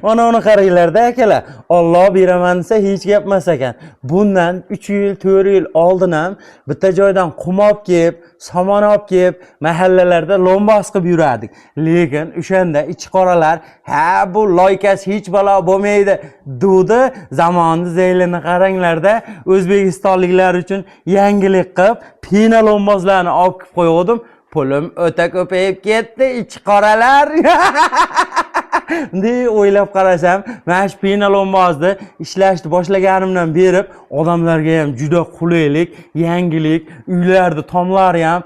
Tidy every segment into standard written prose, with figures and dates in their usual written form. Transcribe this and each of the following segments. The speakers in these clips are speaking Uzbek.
Onu qaranglarda akalar. Alloh beraman desa hech gapmas ekan. Bundan 3 yil, 4 yil oldin ham bitta joydan qum olib kelib, somon olib kelib, mahallalarda lombas qilib yurardik. Lekin o'shanda ichi qoralar, "Ha, bu loykasi hech balo bo'lmaydi" dedi. Zamonning zeylini qaranglarda, O'zbekistonliklar uchun yangilik qilib, pina lombozlarni olib kelib qo'ydim. Pulim o'ta ko'payib ketdi, ichi qoralar. Bunday o'ylab qarasam, mana shu penalombozni ishlashni boshlaganimdan berib, odamlarga ham juda qulaylik, yangilik, uylarda tomlari ham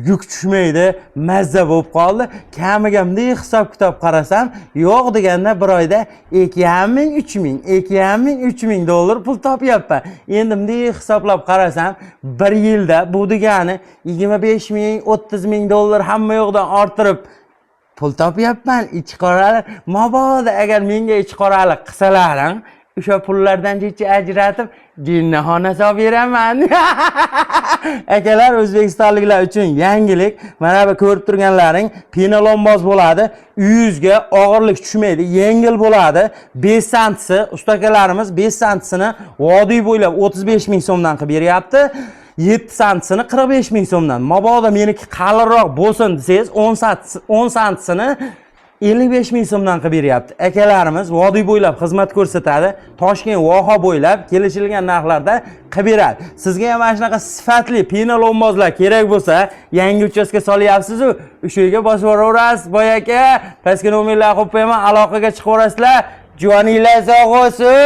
yuk tushmaydi, mazza bo'lib qoldi. Kamiga bunday hisob-kitob qarasam, yo'q deganda bir oyda 2,5 ming, 3 ming, 2,5 ming, 3 ming dollar pul topyapman. Endi bunday hisoblab qarasam, bir yilda bu degani 25 ming, 30 ming dollar hamma yoqdan orttirib pul topyapman. Ichi qoralar, mabodo agar menga ichi qoralik qilsalaring, o'sha pullardan checha ajratib, jinnixona solib beraman. Akalar, O'zbekistonliklar uchun yangilik. Mana bu ko'rib turganlaring penalomboz bo'ladi. Uyingizga og'irlik tushmaydi, yengil bo'ladi. 5 santisi, ustakalarimiz 5 santisini vodiy bo'ylab 35 ming so'mdan qilib beryapti. 7 santisini 45 ming so'mdan. Mabodo meniki qalinroq bo'lsin desangiz, 10 santisini 55 ming so'mdan qilib beryapti. Akalarimiz vodiy bo'ylab xizmat ko'rsatadi. Toshkent voha bo'ylab kelishilgan narxlarda qilib beradi. Sizga ham mana shunaqa sifatli penalombozlar kerak bo'lsa, yangi uchastka solyapsiz-ku, o'sha yerga bosib boraverasiz. Boy aka, pastki nomerlarni qo'yib qo'yaman, aloqaga chiqaverasizlar. Joninglar sog' bo'lsin.